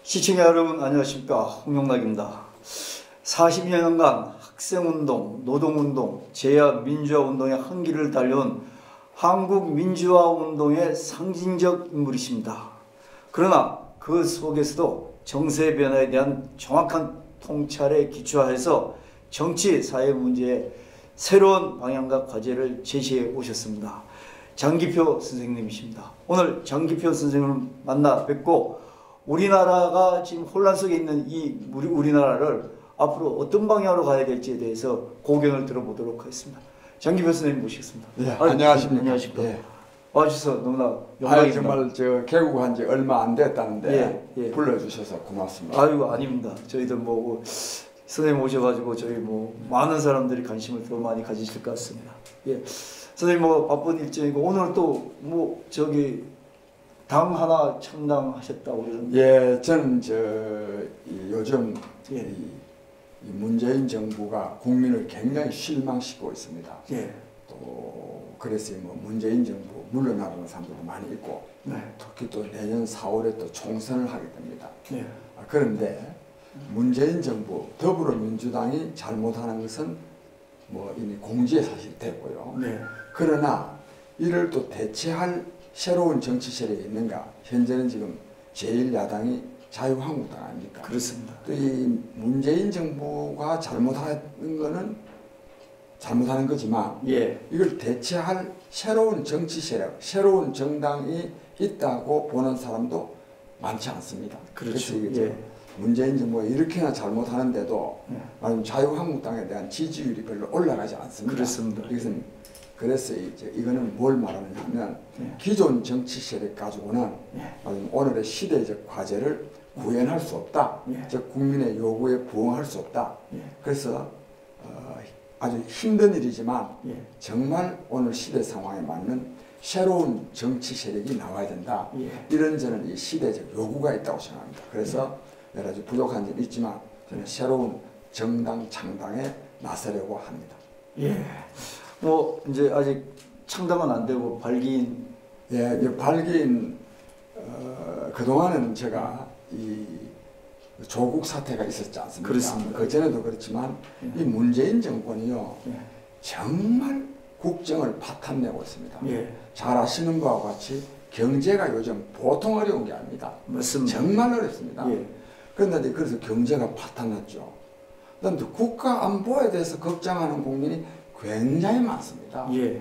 시청자 여러분 안녕하십니까, 홍명락입니다. 40여년간 학생운동, 노동운동, 제야민주화운동의 한길을 달려온 한국민주화운동의 상징적 인물이십니다. 그러나 그 속에서도 정세 변화에 대한 정확한 통찰에 기초하여서 정치, 사회 문제에 새로운 방향과 과제를 제시해 오셨습니다. 장기표 선생님이십니다. 오늘 장기표 선생님을 만나 뵙고 우리나라가 지금 혼란 속에 있는 우리나라를 앞으로 어떤 방향으로 가야 될지에 대해서 고견을 들어보도록 하겠습니다. 장기표 선생님 모시겠습니다. 네, 안녕하십니까. 안녕하십니까. 예. 와주셔서 너무나 영광입니다. 정말 개국한 지 얼마 안 됐다는데 예. 불러주셔서 고맙습니다. 아유, 아닙니다. 저희들 선생님 오셔가지고 저희 많은 사람들이 관심을 더 많이 가지실 것 같습니다. 예. 선생님 바쁜 일정이고 오늘 또 당 하나 창당하셨다고 그러는데. 예, 저는 요즘 예. 이 문재인 정부가 국민을 굉장히 실망시키고 있습니다. 예. 또 그래서 문재인 정부 물러나가는 사람들도 많이 있고, 네. 특히 또 내년 4월에 또 총선을 하게 됩니다. 예. 그런데 문재인 정부 더불어민주당이 잘못하는 것은 이미 공지에 사실 됐고요. 네. 그러나 이를 또 대체할 새로운 정치 세력이 있는가? 현재는 지금 제1야당이 자유한국당 아닙니까? 그렇습니다. 또 이 문재인 정부가 잘못하는 거는 잘못하는 거지만, 예. 이걸 대체할 새로운 정치 세력, 새로운 정당이 있다고 보는 사람도 많지 않습니다. 그렇죠. 그래서 예. 문재인 정부가 이렇게나 잘못하는데도 예. 자유한국당에 대한 지지율이 별로 올라가지 않습니다. 그렇습니다. 그래서 이거는 뭘 말하느냐 하면, 예. 기존 정치 세력 가지고는 예. 오늘의 시대적 과제를 구현할 수 없다. 예. 즉 국민의 요구에 부응할 수 없다. 예. 그래서 아주 힘든 일이지만 예. 정말 오늘 시대 상황에 맞는 새로운 정치 세력이 나와야 된다. 예. 이런 저는 이 시대적 요구가 있다고 생각합니다. 그래서 여러 가지 부족한 점이 있지만 저는 새로운 정당 창당에 나서려고 합니다. 예. 이제 아직 창당은 안 되고 발기인. 예, 발기인 그동안에는 제가 이 조국 사태가 있었지 않습니까? 그렇습니다. 그전에도 그렇지만 예. 이 문재인 정권이요, 예. 정말 국정을 파탄내고 있습니다. 예. 잘 아시는 바와 같이 경제가 요즘 보통 어려운 게 아닙니다. 맞습니다. 정말 어렵습니다. 예. 그런데 그래서 경제가 파탄났죠. 그런데 국가 안보에 대해서 걱정하는 국민이 굉장히 많습니다. 예.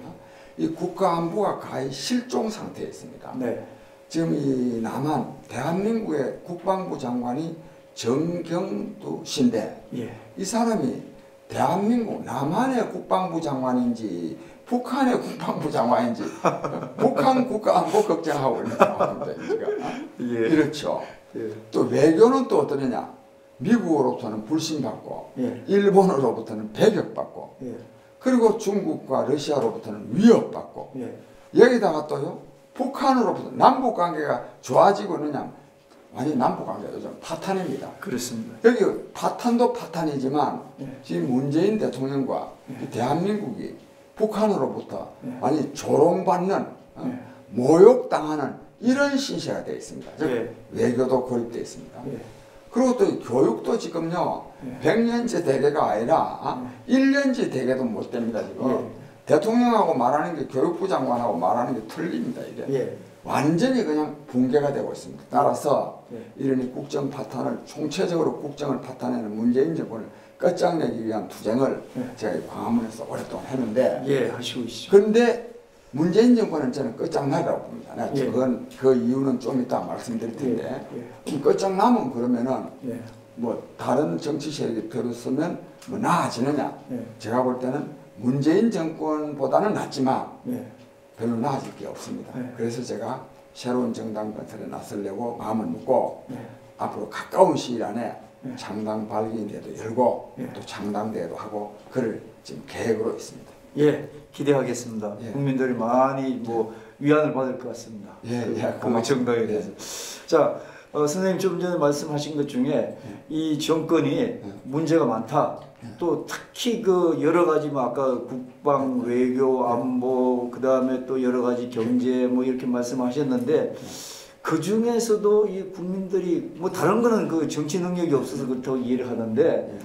이 국가 안보가 거의 실종 상태에 있습니다. 네. 지금 이 남한 대한민국의 국방부 장관이 정경두 씨인데, 예. 이 사람이 대한민국 남한의 국방부 장관인지 북한의 국방부 장관인지 북한 국가 안보 걱정하고 있는 상황입니다. 예. 이렇죠. 예. 또 외교는 또 어떠느냐? 미국으로부터는 불신받고, 예. 일본으로부터는 배격받고, 예. 그리고 중국과 러시아로부터는 위협받고, 예. 여기다가 또요, 북한으로부터 남북 관계가 좋아지고 있느냐? 완전히 남북 관계가 요즘 파탄입니다. 그렇습니다. 여기 파탄도 파탄이지만 예. 지금 문재인 대통령과 예. 대한민국이 북한으로부터 예. 많이 조롱받는, 예. 모욕당하는 이런 신세가 되어 있습니다. 즉 예. 외교도 고립되어 있습니다. 예. 그리고 또 교육도 지금요, 예. 100년째 대계가 아니라 1년째 대계도 못 됩니다. 지금 예. 대통령하고 말하는 게 교육부 장관하고 말하는 게 틀립니다. 이게 예. 완전히 그냥 붕괴가 되고 있습니다. 따라서 예. 이런 국정 파탄을, 총체적으로 국정을 파탄내는 문재인 정권을 끝장내기 위한 투쟁을 예. 제가 광화문에서 오랫동안 했는데, 예. 하시고 계시죠. 그런데 문재인 정권은 저는 끝장나라고 봅니다. 예. 그 이유는 좀 이따 말씀드릴 텐데, 예. 끝장나면 그러면은 예. 다른 정치 세력이 들어서면 나아지느냐? 예. 제가 볼 때는 문재인 정권보다는 낫지만 예. 별로 나아질 게 없습니다. 네. 그래서 제가 새로운 정당 건설에 나서려고 마음을 먹고, 네. 앞으로 가까운 시일 안에 네. 창당 발기인대도 열고, 네. 또 창당대회도 하고, 그를 지금 계획으로 있습니다. 예, 기대하겠습니다. 예. 국민들이 많이 위안을 받을 것 같습니다. 고맙습니다. 정당에 대해서. 자, 선생님 좀 전에 말씀하신 것 중에 이 정권이 문제가 많다. 또 특히 그 여러 가지 아까 국방, 외교, 안보, 그 다음에 또 여러 가지 경제 이렇게 말씀하셨는데 그 중에서도 이 국민들이 뭐 다른 거는 그 정치 능력이 없어서 그렇다고 이해를 하는데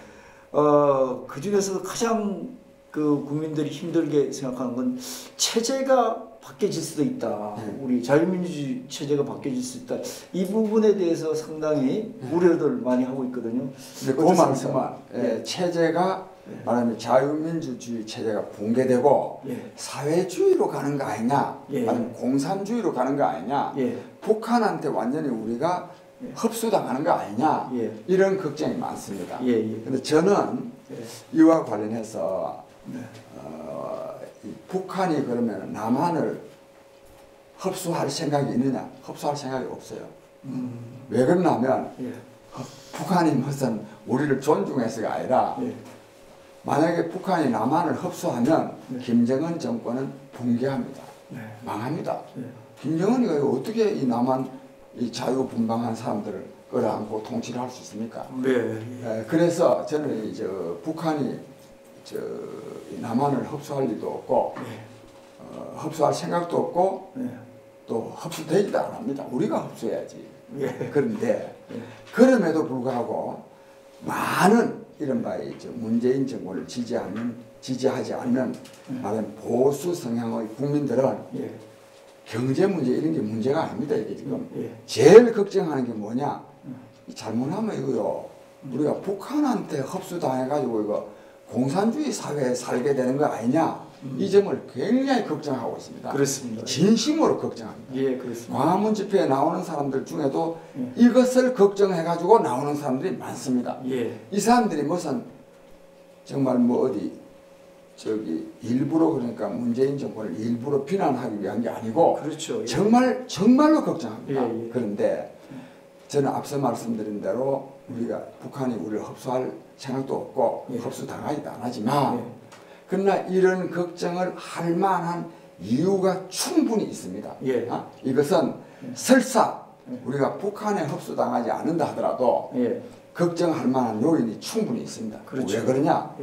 그 중에서도 가장 그 국민들이 힘들게 생각하는 건 체제가 바뀌어질 수도 있다. 우리 자유민주주의 체제가 바뀌어질 수 있다. 이 부분에 대해서 상당히 우려들 많이 하고 있거든요. 근데 그 말씀은 체제가 말하면 자유민주주의 체제가 붕괴되고 사회주의로 가는 거 아니냐, 아니면 공산주의로 가는 거 아니냐, 북한한테 완전히 우리가 흡수당하는 거 아니냐, 이런 걱정이 많습니다. 근데 저는 이와 관련해서 북한이 그러면 남한을 흡수할 생각이 있느냐? 흡수할 생각이 없어요. 왜 그러냐면 북한이 무슨 우리를 존중해서가 아니라 만약에 북한이 남한을 흡수하면 김정은 정권은 붕괴합니다. 망합니다. 김정은이가 어떻게 이 남한 이 자유분방한 사람들을 끌어안고 통치를 할 수 있습니까? 그래서 저는 이제 북한이 남한을 흡수할 일도 없고 흡수할 생각도 없고 또 흡수되지도 안 합니다. 우리가 흡수해야지. 그런데 그럼에도 불구하고 많은 이른바 문재인 정권을 지지하지 않는 말하면 보수 성향의 국민들은 경제 문제 이런 게 문제가 아닙니다. 이게 지금 제일 걱정하는 게 뭐냐? 잘못하면 이거요. 우리가 북한한테 흡수당해가지고 이거 공산주의 사회에 살게 되는 거 아니냐? 이 점을 굉장히 걱정하고 있습니다. 그렇습니다. 진심으로 걱정합니다. 그렇습니다. 광화문 집회에 나오는 사람들 중에도 이것을 걱정해가지고 나오는 사람들이 많습니다. 이 사람들이 무슨 정말 뭐 어디 일부러 그러니까 문재인 정권을 일부러 비난하기 위한 게 아니고 그렇죠. 정말로 걱정합니다. 그런데 저는 앞서 말씀드린 대로 우리가 북한이 우리를 흡수할 생각도 없고 흡수당하지도 안 하지만 그러나 이런 걱정을 할 만한 이유가 충분히 있습니다. 이것은 설사 우리가 북한에 흡수당하지 않는다 하더라도 걱정할 만한 요인이 충분히 있습니다. 그렇죠. 왜 그러냐?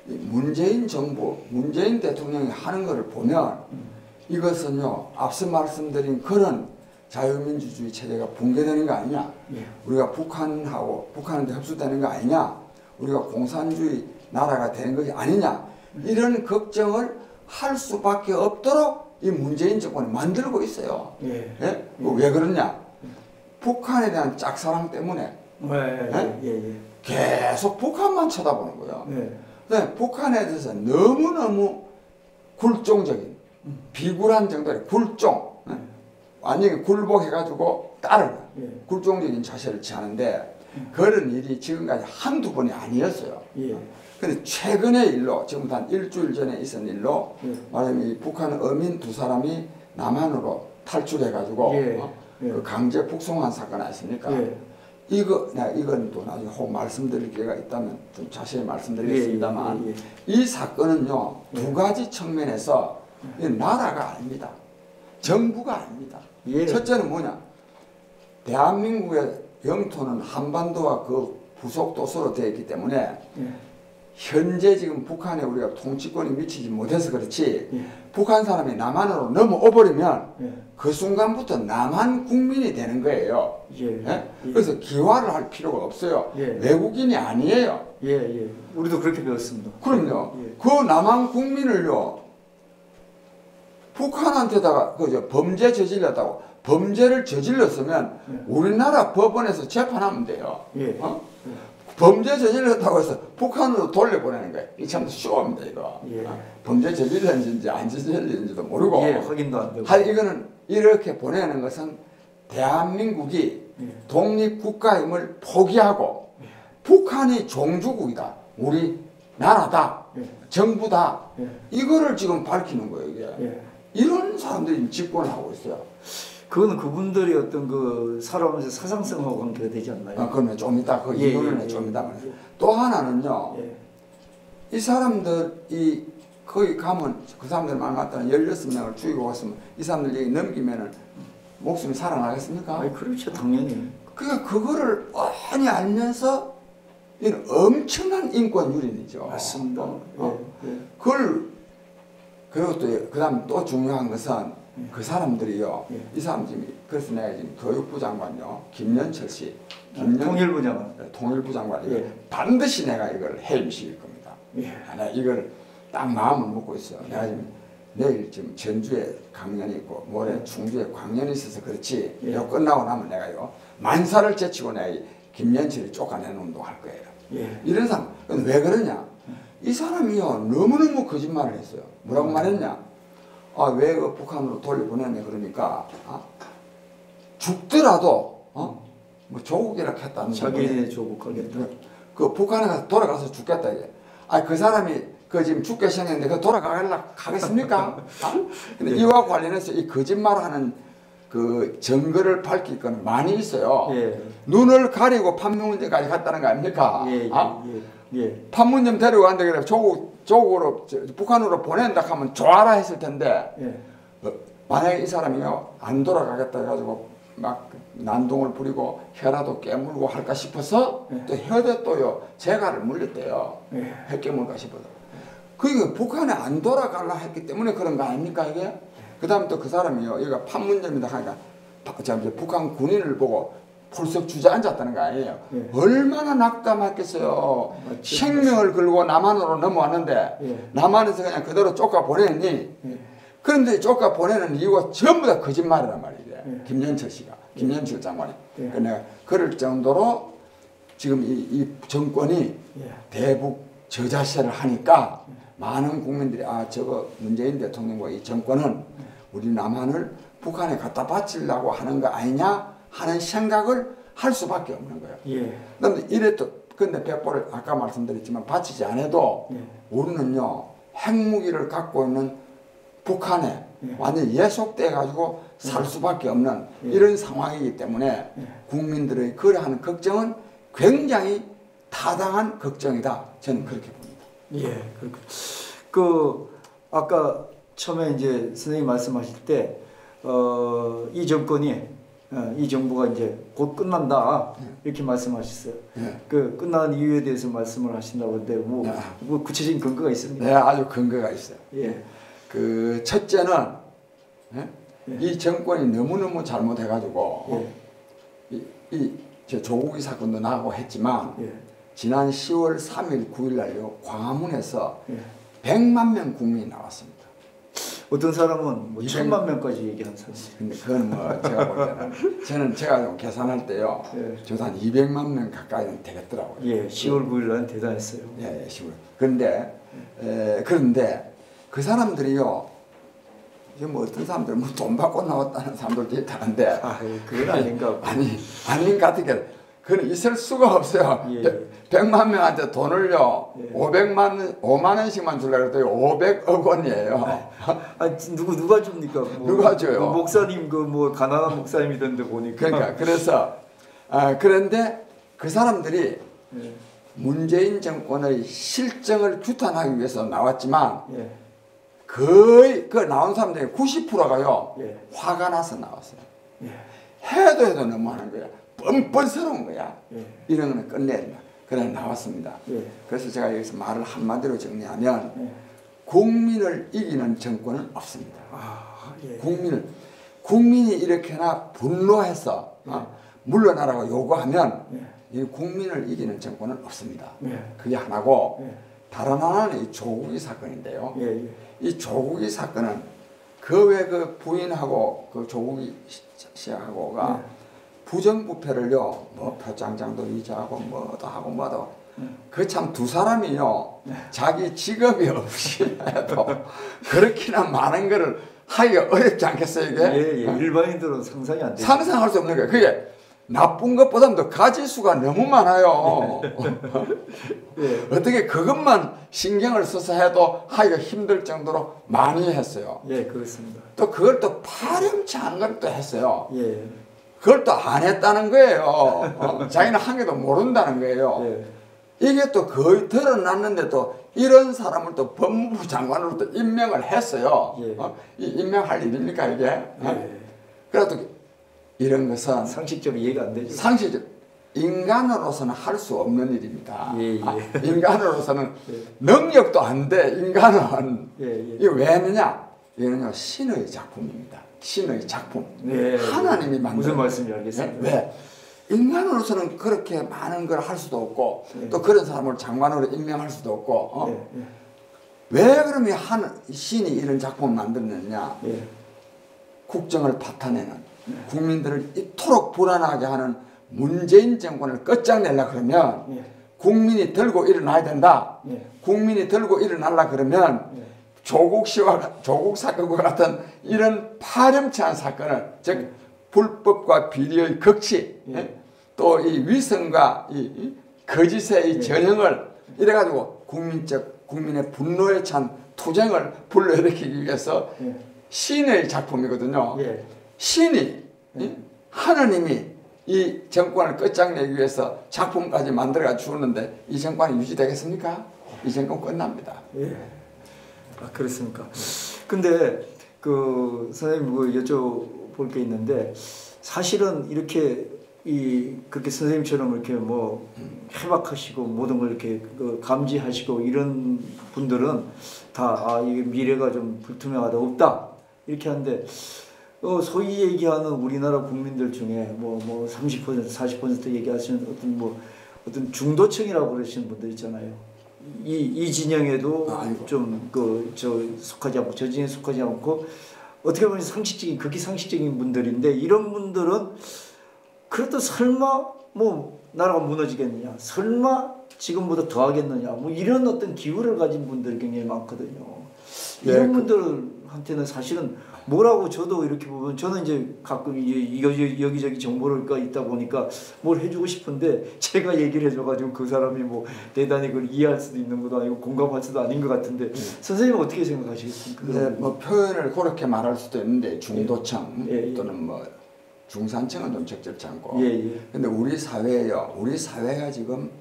문재인 정부, 문재인 대통령이 하는 것을 보면 이것은요, 앞서 말씀드린 그런 자유민주주의 체제가 붕괴되는 거 아니냐? 우리가 북한한테 흡수되는 거 아니냐? 우리가 공산주의 나라가 되는 것이 아니냐? 이런 걱정을 할 수밖에 없도록 이 문재인 정권이 만들고 있어요. 왜 그러냐? 북한에 대한 짝사랑 때문에 계속 북한만 쳐다보는 거예요. 북한에 대해서 너무너무 굴종적인 비굴한 정도의 굴종 완전히 굴복해가지고 따르는 굴종적인 자세를 취하는데 그런 일이 지금까지 한두 번이 아니었어요. 근데 최근의 일로 지금부터 한 일주일 전에 있었던 일로 말하면 이 북한 어민 두 사람이 남한으로 탈출해가지고 그 강제 북송한 사건 아십니까? 이건 또 나중에 혹 말씀드릴 기회가 있다면 좀 자세히 말씀드리겠습니다만 이 사건은요 두 가지 측면에서 나라가 아닙니다. 정부가 아닙니다. 첫째는 뭐냐? 대한민국의 영토는 한반도와 그 부속 도서로 되어 있기 때문에 현재 지금 북한에 우리가 통치권이 미치지 못해서 그렇지 북한 사람이 남한으로 넘어오 버리면 그 순간부터 남한 국민이 되는 거예요. 그래서 기화를 할 필요가 없어요. 외국인이 아니에요. 우리도 그렇게 배웠습니다. 그럼요. 그 남한 국민을요 북한한테다가 범죄 저질렀다고 범죄를 저질렀으면 우리나라 법원에서 재판하면 돼요. 범죄 저질렀다고 해서 북한으로 돌려보내는 거예요. 이 참 쇼입니다, 이거. 범죄 저질렀는지 안 저질렀는지도 모르고. 확인도 안 되고. 이거는 이렇게 보내는 것은 대한민국이 독립국가임을 포기하고 북한이 종주국이다. 우리 나라다. 정부다. 이거를 지금 밝히는 거예요, 이게. 이런 사람들이 집권을 하고 있어요. 그거는 그분들이 어떤 그 살아오면서 사상성하고 관계가 되지 않나요? 그러면 좀 이따 그 이유는 좀 이따 말이에요. 또 하나는요. 이 사람들이 거기 가면 그 사람들 말 맞다는 16명을 죽이고 갔으면 이 사람들 얘기 넘기면은 목숨이 살아나겠습니까? 그렇죠, 당연히. 그거를 뻔히 알면서 이는 엄청난 인권 유린이죠. 맞습니다. 그걸 그리고 또 그다음 또 중요한 것은 그 사람들이요. 예. 이 사람 지금 그래서 내가 지금 교육부 장관요. 김연철 씨. 통일부 장관. 통일부 장관. 이거 예. 반드시 내가 이걸 해임시킬 겁니다. 예. 내가 이걸 딱 마음을 먹고 있어요. 내가 지금 내일 지금 전주에 강연이 있고 모레 충주에 광연이 있어서 그렇지. 예. 이거 끝나고 나면 내가요. 만사를 제치고 내가 김연철이 쫓아내는 운동할 거예요. 예. 이런 사람. 왜 그러냐? 이 사람이요. 너무너무 거짓말을 했어요. 뭐라고 말했냐? 아, 왜 그 북한으로 돌려보냈냐 그러니까 죽더라도 뭐 조국이라 했다는 자기네 조국하겠다. 그 북한에 가서 돌아가서 죽겠다 이게. 아, 그 사람이 그 지금 죽게 생겼는데 그 가겠습니까? 근데 이와 관련해서 이 거짓말하는 그 증거를 밝힐 건 많이 있어요. 예. 눈을 가리고 판문점까지 갔다는 거 아닙니까? 예. 예. 판문점 데려가는데 그래 조국으로 북한으로 보낸다 하면 좋아라 했을 텐데 예. 만약에 이 사람이요 안 돌아가겠다 해가지고 막 난동을 부리고 혀라도 깨물고 할까 싶어서 또 혀도 또요 재갈을 물렸대요. 혀 깨물까 싶어서. 그게 북한에 안 돌아가려 했기 때문에 그런 거 아닙니까 이게? 그 다음에 또 그 사람이요 여기가 판문점이다 하니까 북한 군인을 보고 풀썩 주저앉았다는 거 아니에요. 얼마나 낙담했겠어요. 생명을 걸고 남한으로 넘어왔는데 남한에서 그냥 그대로 쫓아 보내니 그런데 쫓아 보내는 이유가 전부 다 거짓말이란 말이에요. 김연철 씨가 김연철 장관이. 그러니까 내가 그럴 정도로 지금 이 정권이 대북 저자세를 하니까 많은 국민들이 아 저거 문재인 대통령과 이 정권은 우리 남한을 북한에 갖다 바치려고 하는 거 아니냐 하는 생각을 할 수밖에 없는 거예요. 그런데 이래도 근데 백보를 아까 말씀드렸지만 바치지 않아도 우리는요 핵무기를 갖고 있는 북한에 완전히 예속돼 가지고 살 수밖에 없는 이런 상황이기 때문에 국민들의 그러한 걱정은 굉장히 타당한 걱정이다. 저는 그렇게 봅니다. 예, 그 아까 처음에 이제 선생님 말씀하실 때 이 정권이 이 정부가 이제 곧 끝난다 이렇게 말씀하셨어요. 그 끝난 이유에 대해서 말씀을 하신다고 하는데 뭐 구체적인 근거가 있습니까? 네, 아주 근거가 있어요. 예. 그 첫째는 이 정권이 너무너무 잘못해가지고 저 조국이 사건도 나고 했지만 지난 10월 3일 9일 날요 광화문에서 100만 명 국민이 나왔습니다. 어떤 사람은 뭐 1000만 명까지 얘기한 사람. 근데 그건 뭐 제가 볼 때는 제가 좀 계산할 때요. 저도 한 200만 명 가까이는 되겠더라고요. 예, 10월 9일 날 대단했어요. 예, 10월. 그런데 그 사람들이요. 지금 뭐 어떤 사람들은 뭐 돈 받고 나왔다는 사람들도 있다는데. 아, 그건 아닌가. 아닌 것 같으니까 그건 있을 수가 없어요. 100만 명한테 돈을요 5만 원씩만 주려고 그랬더니 500억 원이에요. 누가 줍니까? 뭐, 누가 줘요? 뭐 목사님 뭐 가난한 목사님이던데 보니까. 그러니까 그래서 그런데 그 사람들이 문재인 정권의 실정을 규탄하기 위해서 나왔지만 거의 그 나온 사람 중에 90%가요 화가 나서 나왔어요. 해도 너무하는 거야. 뻔뻔스러운 거야. 이런 거는 끝내야 된다. 그래 나왔습니다. 그래서 제가 여기서 말을 한마디로 정리하면 국민을 이기는 정권은 없습니다. 국민이 이렇게나 분노해서 물러나라고 요구하면 이 국민을 이기는 정권은 없습니다. 그게 하나고 다른 하나는 이 조국이 사건인데요. 이 조국이 사건은 그 외 그 부인하고 그 조국이 씨하고가 부정부패를요 뭐 표창장도 위조하고 뭐도 하고 뭐도 그 참 두 사람이요 자기 직업이 없이 해도 그렇게나 많은 거를 하기가 어렵지 않겠어요 이게? 일반인들은 상상이 안 돼요. 상상할 수 없는 거예요. 그게 나쁜 것보다는 더 가지수가 너무 많아요. 어떻게 그것만 신경을 써서 해도 하기가 힘들 정도로 많이 했어요. 그렇습니다. 또 그걸 또 파렴치 않은 걸 또 했어요. 그걸 또 안 했다는 거예요. 자기는 한 개도 모른다는 거예요. 이게 또 거의 드러났는데 또 이런 사람을 또 법무부 장관으로 또 임명을 했어요. 임명할 일입니까 이게? 그래도 이런 것은 상식적으로 이해가 안 되죠. 인간으로서는 할 수 없는 일입니다. 인간으로서는 능력도 안 돼. 인간은 이게 왜 했느냐? 이거는요 신의 작품입니다. 신의 작품. 네. 하나님이 만든. 무슨 말씀인지 알겠습니다. 왜? 인간으로서는 그렇게 많은 걸 할 수도 없고 네. 또 그런 사람을 장관으로 임명할 수도 없고 네. 네. 왜 그러면 신이 이런 작품을 만들었느냐? 네. 국정을 파탄내는 국민들을 이토록 불안하게 하는 문재인 정권을 끝장내려 그러면 네. 국민이 들고 일어나야 된다. 네. 국민이 들고 일어나려 그러면 네. 조국 사건과 같은 이런 파렴치한 사건을 즉 불법과 비리의 극치 네. 또 이 위선과 이 거짓의 이 네. 전형을 이래가지고 국민의 분노에 찬 투쟁을 불러일으키기 위해서 네. 신의 작품이거든요. 네. 신이 네. 하느님이 이 정권을 끝장내기 위해서 작품까지 만들어가 주었는데 이 정권이 유지되겠습니까? 이 정권 끝납니다. 예. 아, 그렇습니까? 근데 그 선생님 뭐 여쭤볼 게 있는데 사실은 이렇게 그렇게 선생님처럼 이렇게 뭐 해박하시고 모든 걸 이렇게 감지하시고 이런 분들은 다 이게 미래가 좀 불투명하다 없다 이렇게 하는데 소위 얘기하는 우리나라 국민들 중에 뭐 30% 40% 얘기하시는 어떤 중도층이라고 그러시는 분들 있잖아요. 이 진영에도 좀 속하지 않고 저 진영에 속하지 않고 어떻게 보면 극히 상식적인 분들인데 이런 분들은 그래도 설마 뭐 나라가 무너지겠느냐, 설마 지금보다 더 하겠느냐, 뭐 이런 어떤 기우를 가진 분들이 굉장히 많거든요. 이런 분들한테는 사실은 뭐라고 저도 이렇게 보면 저는 이제 가끔 이제 여기저기 정보를 있다 보니까 뭘 해주고 싶은데 제가 얘기를 해줘가지고 그 사람이 뭐 대단히 그걸 이해할 수도 있는 것도 아니고 공감할 수도 아닌 것 같은데 선생님은 어떻게 생각하시겠습니까? 네, 뭐 표현을 그렇게 말할 수도 있는데 중도층 또는 뭐 중산층은 좀 적절치 않고 근데 우리 사회가 지금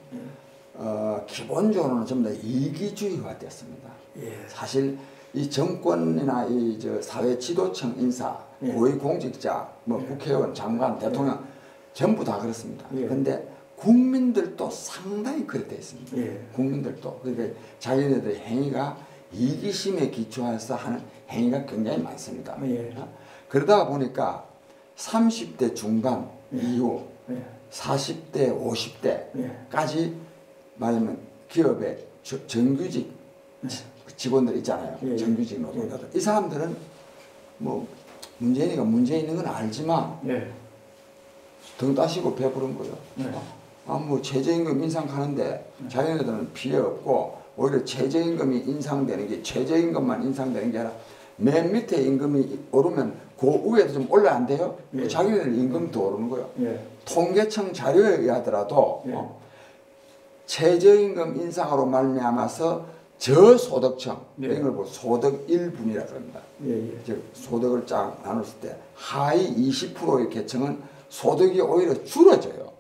기본적으로는 전부 다 이기주의화 됐습니다. 사실 이 정권이나 사회 지도층 인사, 고위공직자, 뭐 국회의원, 장관, 대통령 전부 다 그렇습니다. 그런데 국민들도 상당히 그렇게 되어 있습니다. 국민들도 그러니까 자기네들의 행위가 이기심에 기초해서 하는 행위가 굉장히 많습니다. 그러다 보니까 30대 중반 이후 40대, 50대까지 말하면 기업의 정규직 직원들 있잖아요. 정규직 노동자들. 이 사람들은 뭐 문재인이가 문제 있는 건 알지만 등 따시고 배부른 거예요. 뭐 최저임금 인상하는데 자기네들은 피해 없고 오히려 최저임금이 인상되는 게 최저임금만 인상되는 게 아니라 맨 밑에 임금이 오르면 그 위에도 좀 올라야 안 돼요? 자기네들 임금이 더 오르는 거예요. 통계청 자료에 의하더라도 최저임금 인상으로 말미암아서 저소득층, 이걸 뭐 소득 1분이라고 합니다. 즉 소득을 쫙 나눴을 때 하위 20%의 계층은 소득이 오히려 줄어져요.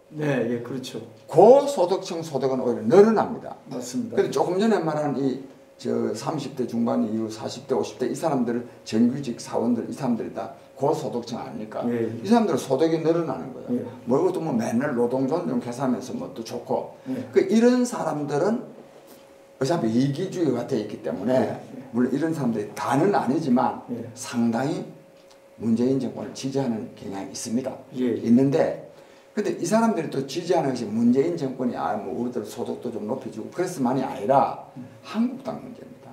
그렇죠. 고소득층 소득은 오히려 늘어납니다. 맞습니다. 근데 조금 전에 말한 30대 중반 이후 40대, 50대 이 사람들을 정규직 사원들 이 사람들이 다 고소득층 아닙니까? 이 사람들은 소득이 늘어나는 거예요. 뭐 이것도 뭐 맨날 노동조합 계산하면서 뭐 또 좋고. 이런 사람들은 어차피 이기주의가 되어 있기 때문에 물론 이런 사람들이 다는 아니지만 상당히 문재인 정권을 지지하는 경향이 있습니다. 있는데 근데 이 사람들이 또 지지하는 것이 문재인 정권이 뭐 우리들 소득도 좀 높여주고 그래서만이 아니라 한국당 문제입니다.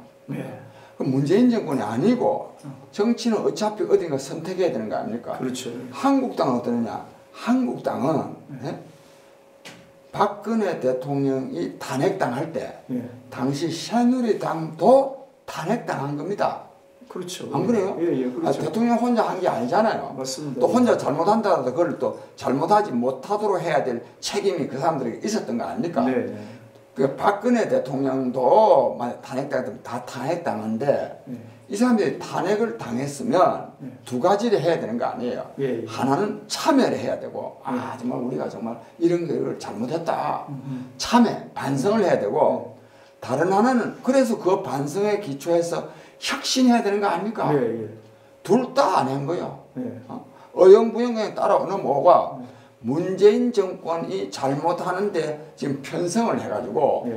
그럼 문재인 정권이 아니고 정치는 어차피 어딘가 선택해야 되는 거 아닙니까? 그렇죠. 한국당은 어떠느냐? 한국당은 박근혜 대통령이 탄핵당할 때 당시 새누리당도 탄핵당한 겁니다. 그렇죠. 안 그래요? 그렇죠. 대통령 혼자 한 게 아니잖아요. 맞습니다. 또 혼자 잘못한다 하더라도 그걸 또 잘못하지 못하도록 해야 될 책임이 그 사람들에게 있었던 거 아닙니까? 그 박근혜 대통령도 탄핵당했으면 다 탄핵당한데 이 사람들이 탄핵을 당했으면 두 가지를 해야 되는 거 아니에요. 하나는 참여를 해야 되고 정말 우리가 정말 이런 걸 잘못했다. 참여, 반성을 해야 되고 다른 하나는 그래서 그 반성에 기초해서 혁신해야 되는 거 아닙니까? 둘 다 안 한 거예요. 어영부영 그냥 따라 넘어오가 문재인 정권이 잘못하는데 지금 편성을 해가지고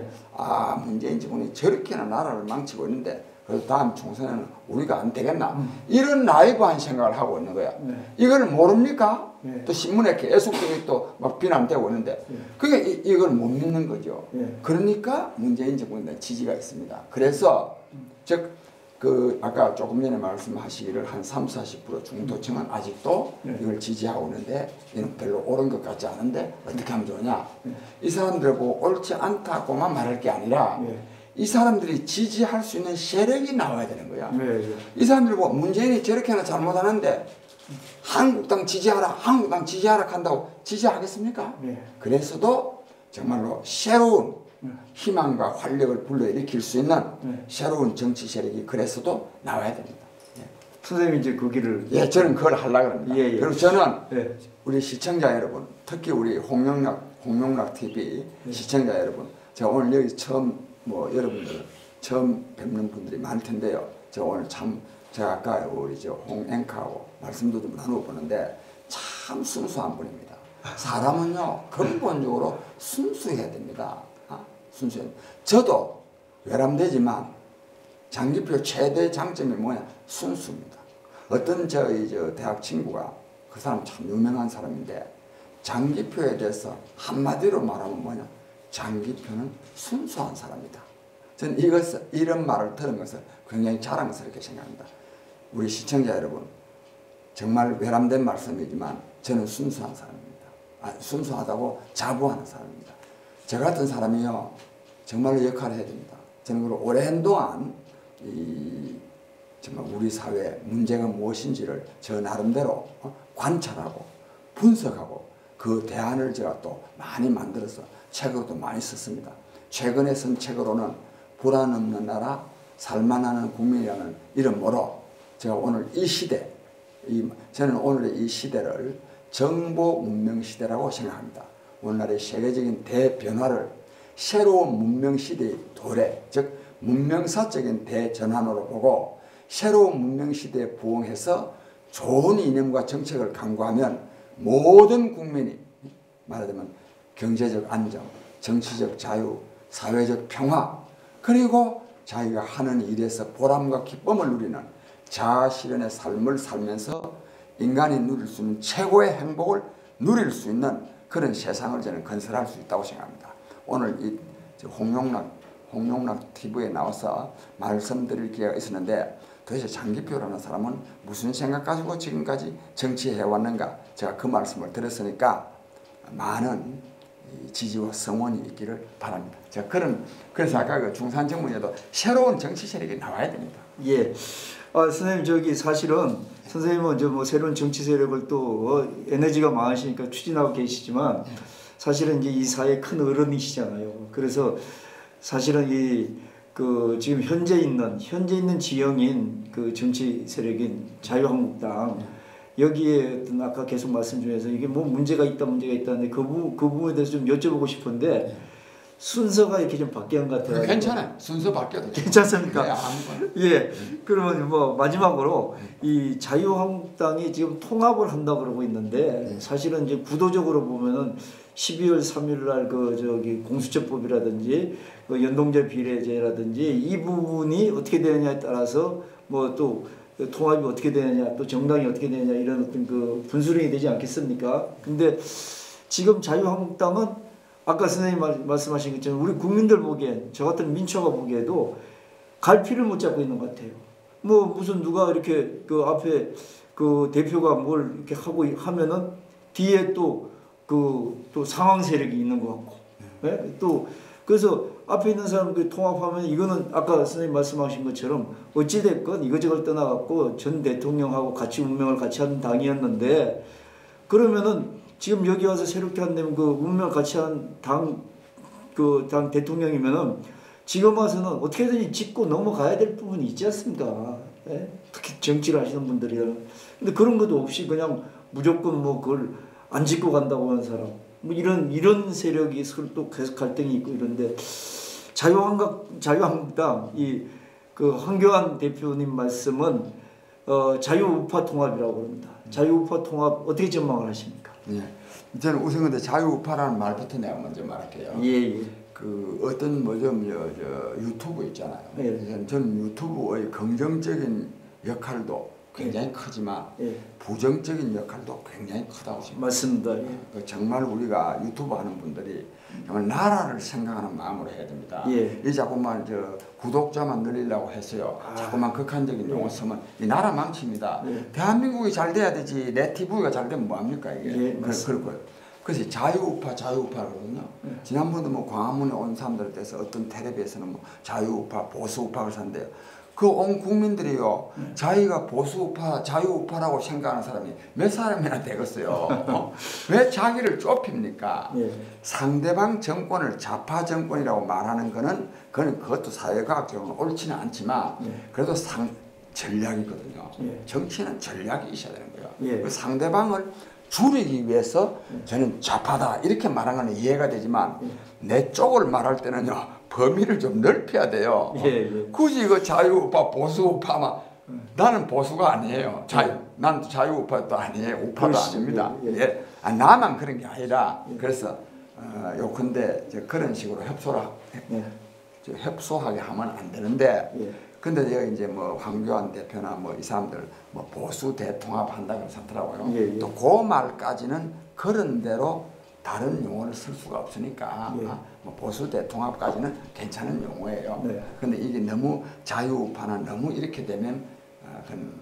문재인 정권이 저렇게나 나라를 망치고 있는데 그래서 다음 총선에는 우리가 안 되겠나. 이런 나이브한 생각을 하고 있는 거야. 네. 이걸 모릅니까? 네. 또 신문에 계속적이 또 막 비난되고 있는데 그게 이걸 못 믿는 거죠. 그러니까 문재인 정부에 지지가 있습니다. 그래서 즉 그 아까 조금 전에 말씀하시기를 한 30~40% 중도층은 아직도 이걸 지지하고 있는데 이는 별로 옳은 것 같지 않은데 어떻게 하면 좋으냐. 이 사람들 보고 옳지 않다고만 말할 게 아니라 이 사람들이 지지할 수 있는 세력이 나와야 되는 거야. 이 사람들 보고 문재인이 저렇게 하나 잘못하는데 한국당 지지하라, 한국당 지지하라 한다고 지지하겠습니까? 그래서도 정말로 새로운 희망과 활력을 불러일으킬 수 있는 새로운 정치 세력이 그래서도 나와야 됩니다. 선생님이 이제 그 길을 저는 그걸 하려고 합니다. 그리고 저는 우리 시청자 여러분, 특히 우리 홍명락 TV 시청자 여러분, 제가 오늘 여기 처음 여러분들 처음 뵙는 분들이 많을 텐데요. 제가 오늘 참 제가 아까 우리 홍 앵커하고 말씀도 좀 나눠보는데 참 순수한 분입니다. 사람은요 근본적으로 순수해야 됩니다. 순수해야. 저도 외람되지만 장기표 최대 장점이 뭐냐? 순수입니다. 어떤 저희 대학 친구가 그 사람 참 유명한 사람인데 장기표에 대해서 한마디로 말하면 뭐냐? 장기표는 순수한 사람이다. 저는 이런 말을 들은 것을 굉장히 자랑스럽게 생각합니다. 우리 시청자 여러분, 정말 외람된 말씀이지만 저는 순수한 사람입니다. 순수하다고 자부하는 사람입니다. 저 같은 사람이요 정말로 역할을 해야 됩니다. 저는 그리고 오랜 동안 정말 우리 사회 문제가 무엇인지를 저 나름대로 관찰하고 분석하고 그 대안을 제가 또 많이 만들어서 책으로도 많이 썼습니다. 최근에 쓴 책으로는 불안 없는 나라 살만하는 국민이라는 이름으로 제가 오늘 이 시대, 저는 오늘의 이 시대를 정보 문명 시대라고 생각합니다. 오늘날의 세계적인 대변화를 새로운 문명 시대의 도래, 즉 문명사적인 대전환으로 보고 새로운 문명 시대에 부응해서 좋은 이념과 정책을 강구하면 모든 국민이 말하자면 경제적 안정, 정치적 자유, 사회적 평화, 그리고 자기가 하는 일에서 보람과 기쁨을 누리는 자아실현의 삶을 살면서 인간이 누릴 수 있는 최고의 행복을 누릴 수 있는 그런 세상을 저는 건설할 수 있다고 생각합니다. 오늘 이 홍용락 TV에 나와서 말씀드릴 기회가 있었는데 도대체 장기표라는 사람은 무슨 생각 가지고 지금까지 정치해 왔는가, 제가 그 말씀을 들었으니까 많은 지지와 성원이 있기를 바랍니다. 제가 그래서 아까 그 중산정문에도 새로운 정치 세력이 나와야 됩니다. 선생님 사실은 선생님은 새로운 정치 세력을 또 에너지가 많으시니까 추진하고 계시지만 사실은 이제 이 사회의 큰 어른이시잖아요. 그래서 사실은 지금 현재 있는 지형인 그 정치 세력인 자유한국당 여기에 어떤 아까 계속 말씀 중에서 이게 뭐 문제가 있다는데 그 부분에 대해서 좀 여쭤보고 싶은데 순서가 이렇게 좀 바뀌는 것 같아요. 괜찮아요. 순서 바뀌어도 괜찮습니까? 그러면 마지막으로 이 자유한국당이 지금 통합을 한다고 그러고 있는데 사실은 이제 구도적으로 보면은 12월 3일 날 공수처법이라든지 연동제 비례제라든지 이 부분이 어떻게 되느냐에 따라서 또 통합이 어떻게 되느냐, 또 정당이 어떻게 되느냐 이런 어떤 분수령이 되지 않겠습니까? 근데 지금 자유한국당은 아까 선생님 말씀하신 것처럼 우리 국민들 보기엔, 저 같은 민초가 보기에도 갈피를 못 잡고 있는 것 같아요. 무슨 누가 이렇게 앞에 대표가 뭘 이렇게 하면은 뒤에 또 상황 세력이 있는 것 같고, 그래서 앞에 있는 사람들 통합하면 이거는 아까 선생님 말씀하신 것처럼 어찌됐건 이거저걸 떠나갖고 전 대통령하고 같이 운명을 같이 하는 당이었는데 그러면은 지금 여기 와서 새롭게 한다면 운명을 같이 한 당 대통령이면은 지금 와서는 어떻게든지 짚고 넘어가야 될 부분이 있지 않습니까? 특히 정치를 하시는 분들이라면. 근데 그런 것도 없이 그냥 무조건 그걸 안 짚고 간다고 하는 사람. 이런 세력이 서로 또 계속 갈등이 있고 이런데 자유한국당 황교안 대표님 말씀은 자유우파 통합이라고 합니다. 자유우파 통합 어떻게 전망을 하십니까? 저는 우선 근데 자유우파라는 말부터 내가 먼저 말할게요. 그 어떤 저 유튜브 있잖아요. 예. 저는 유튜브의 긍정적인 역할도 굉장히 크지만 부정적인 역할도 굉장히 크다고 생각합니다. 맞습니다. 정말 우리가 유튜브 하는 분들이 정말 나라를 생각하는 마음으로 해야 됩니다. 이 자꾸만 저 구독자만 늘리려고 했어요. 자꾸만 극한적인 용어 쓰면 이 나라 망칩니다. 대한민국이 잘 돼야 되지 내 TV가 잘 되면 뭐합니까 이게. 그럴 거예요. 그래서 자유우파거든요. 지난번도 뭐 광화문에 온 사람들에 대해서 어떤 텔레비에서는 뭐 자유우파, 보수우파를 산대요. 그 온 국민들이요, 자기가 보수우파, 자유우파라고 생각하는 사람이 몇 사람이나 되겠어요. 왜 자기를 좁힙니까? 상대방 정권을 좌파 정권이라고 말하는 거는 그것도 사회과학적으로 옳지는 않지만 그래도 전략이거든요. 정치는 전략이 있어야 되는 거예요. 그 상대방을 줄이기 위해서 저는 좌파다 이렇게 말하는 건 이해가 되지만 내 쪽을 말할 때는요 범위를 좀 넓혀야 돼요. 굳이 그 자유우파 보수우파 나는 보수가 아니에요. 난 자유우파도 아니에요. 우파도 아닙니다. 나만 그런 게 아니라 그래서 요컨대 그런 식으로 협소하게 하면 안 되는데 근데 여기 이제 뭐 황교안 대표나 뭐 이 사람들 뭐 보수 대통합 한다고 하더라고요. 또 그 말까지는 그런 대로 다른 용어를 쓸 수가 없으니까 뭐 보수 대통합까지는 괜찮은 용어예요. 근데 이게 너무 자유우파나 너무 이렇게 되면 그건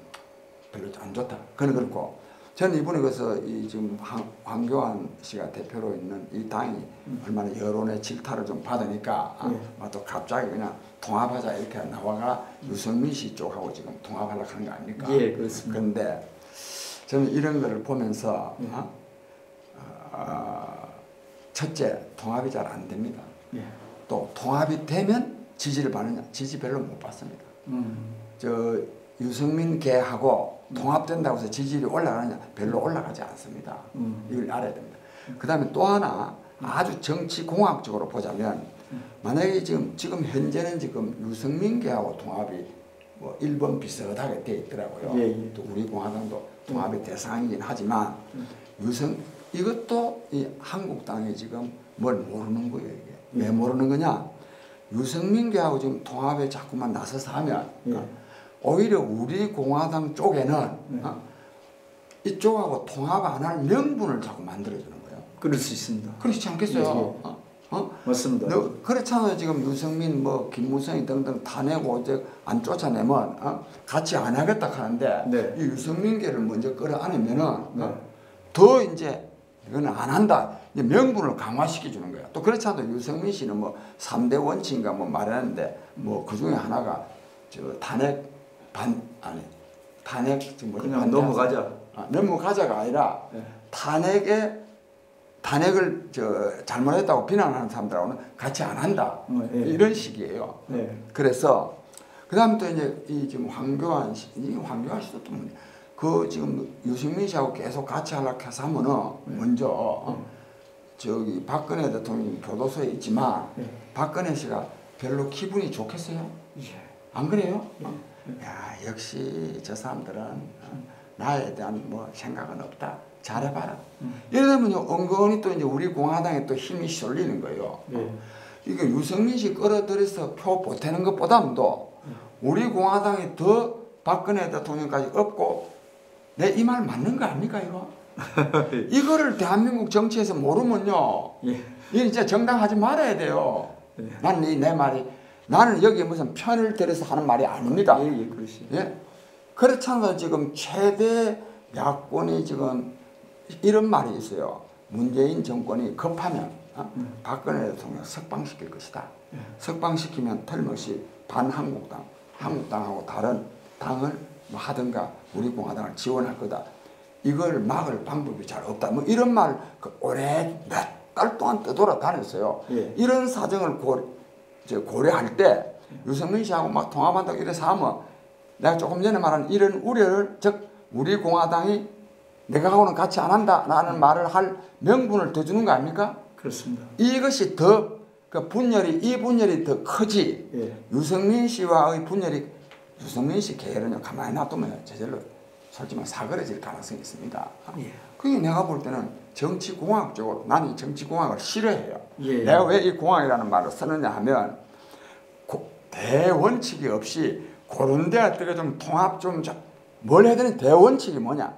별로 안 좋다. 그건 그렇고 저는 이번에 그래서 이 지금 황교안 씨가 대표로 있는 이 당이 얼마나 여론의 질타를 좀 받으니까 또 갑자기 그냥 통합하자 이렇게 나와가 유승민 씨 쪽하고 지금 통합하려고 하는 거 아닙니까? 그렇습니다. 그런데 저는 이런 거를 보면서 첫째 통합이 잘 안 됩니다. 또 통합이 되면 지지를 받느냐? 지지 별로 못 받습니다. 저 유승민 걔하고 통합된다고 해서 지지율이 올라가느냐? 별로 올라가지 않습니다. 이걸 알아야 됩니다. 그 다음에 또 하나 아주 정치공학적으로 보자면 만약에 지금 현재는 지금 유승민 걔하고 통합이 뭐 1번 비슷하게 돼 있더라고요. 또 우리 공화당도 통합의 대상이긴 하지만 이것도 이 한국당이 지금 뭘 모르는 거예요. 이게. 왜 모르는 거냐? 유승민 걔하고 지금 통합에 자꾸만 나서서 하면 오히려 우리 공화당 쪽에는 이쪽하고 통합 안 할 명분을 자꾸 만들어주는 거예요. 그럴 수 있습니다. 그렇지 않겠어요? 맞습니다. 그렇잖아요. 지금 유승민, 뭐 김무성이 등등 타내고 안 쫓아내면 같이 안 하겠다 하는데 이 유승민계를 먼저 끌어안으면은 더 이제 이거는 안 한다. 이제 명분을 강화시켜 주는 거야. 또 그렇지 않아도 유승민 씨는 뭐 3대 원칙인가 뭐 말하는데 뭐 그 중에 하나가 저 탄핵 지금 그냥 넘어가자. 넘어가자가 아니라 탄핵을 잘못했다고 비난하는 사람들하고는 같이 안 한다. 이런 식이에요. 그래서 그다음에 또 이제 이 지금 황교안 씨도 또 그 지금 유승민 씨하고 계속 같이 하려고 해서 하면은 먼저 저기 박근혜 대통령이 교도소에 있지만 박근혜 씨가 별로 기분이 좋겠어요? 안 그래요? 야 역시 저 사람들은 나에 대한 뭐 생각은 없다. 잘해봐라. 이러면요 은근히 또 이제 우리 공화당에 또 힘이 쏠리는 거예요. 이게 유승민 씨 끌어들여서 표 보태는 것보다도 우리 공화당이 더 박근혜 대통령까지 업고 내 이 말 맞는 거 아닙니까 이거? 이거를 대한민국 정치에서 모르면요 이거 진짜 정당하지 말아야 돼요. 내 말이 나는 여기에 무슨 편을 들여서 하는 말이 아닙니다. 그렇지 않아도 지금 최대 야권이 지금 이런 말이 있어요. 문재인 정권이 급하면 박근혜 대통령 석방시킬 것이다. 석방시키면 틀림없이 반한국당, 한국당하고 다른 당을 뭐 하든가 우리 공화당을 지원할 거다. 이걸 막을 방법이 잘 없다. 뭐 이런 말 오래 몇 달 동안 떠돌아다녔어요. 이런 사정을 고려할 때 유승민 씨하고 막 통합한다고 이래서 하면 내가 조금 전에 말한 이런 우려를 즉 우리 공화당이 내가하고는 같이 안 한다라는 말을 할 명분을 더 주는 거 아닙니까? 그렇습니다. 이것이 더 이 분열이 더 크지. 유승민 씨와의 분열이 유승민 씨 계열은요 가만히 놔두면 저절로 솔직히 사그러질 가능성이 있습니다. 예. 그게 내가 볼 때는 정치공학적으로 나는 이 정치공학을 싫어해요. 예. 내가 왜 이 공학이라는 말을 쓰느냐 하면 대원칙이 없이 그런 데 어떻게 좀 통합 좀 뭘 해야 되는 대원칙이 뭐냐?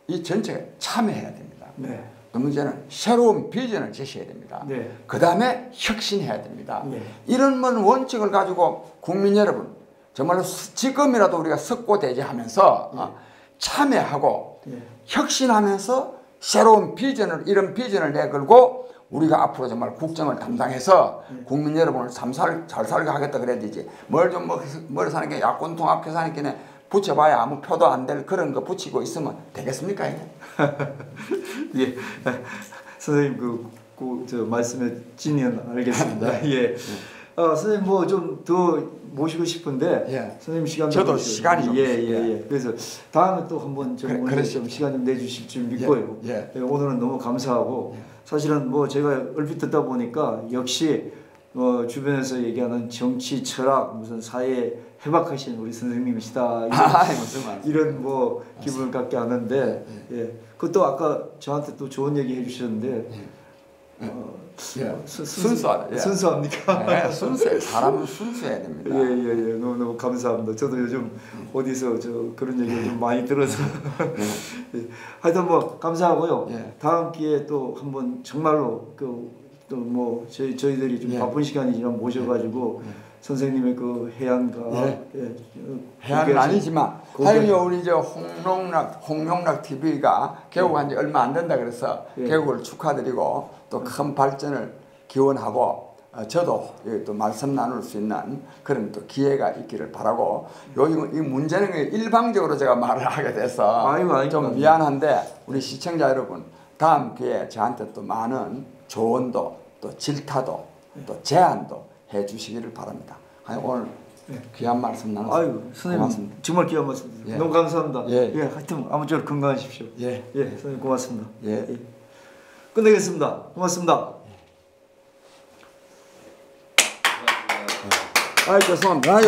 이 전체에 참여해야 됩니다. 네. 그 문제는 새로운 비전을 제시해야 됩니다. 네. 그 다음에 혁신해야 됩니다. 네. 이런 원칙을 가지고 국민 여러분 정말로 지금이라도 우리가 석고대죄하면서 참여하고 혁신하면서 새로운 비전을 이런 비전을 내걸고 우리가 앞으로 정말 국정을 담당해서 국민 여러분을 잘 살게 하겠다 그래야 되지. 뭘 사는 게 야권 통합 계산했기에 붙여봐야 아무 표도 안 될 그런 거 붙이고 있으면 되겠습니까? 예, 선생님 저 말씀에 진의는 알겠습니다. 예, 선생님 뭐 좀 더 모시고 싶은데 예. 선생님 시간 저도 시간이 좀 예. 그래서 다음에 또 한번 좀 시간 좀 내주실 줄 믿고요. 예. 오늘은 너무 감사하고 사실은 뭐 제가 얼핏 듣다 보니까 역시 주변에서 얘기하는 정치 철학 무슨 사회 해박하신 우리 선생님이시다 이런 뭐 기분을 갖게 하는데 예. 그것도 아까 저한테 또 좋은 얘기 해주셨는데 순수하다. 예. 순수합니까? 네, 순수해. 사람은 순수해야 됩니다. 예. 너무 감사합니다. 저도 요즘 어디서 그런 얘기를 좀 많이 들어서 예. 하여튼 뭐 감사하고요. 예. 다음 기회에 또 한번 정말로 또 뭐 저희들이 좀 바쁜 시간이지만 모셔가지고 선생님의 그 해안가 해안은 아니지만 하여간 우리 저 홍명락 TV가 개국한 지 얼마 안 된다 그래서 개국을 축하드리고 또 큰 발전을 기원하고 저도 또 말씀 나눌 수 있는 그런 또 기회가 있기를 바라고 요즘 이 문제는 일방적으로 제가 말을 하게 돼서 좀 미안한데 우리 시청자 여러분 다음 기회에 저한테 또 많은 조언도 또 질타도 또 제안도 해주시기를 바랍니다. 오늘 귀한 말씀 나눴습니다. 선생님 고맙습니다. 정말 귀한 말씀 너무 감사합니다. 하여튼 아무쪼록 건강하십시오. 선생님 고맙습니다. 끝내겠습니다. 고맙습니다. 죄송합니다.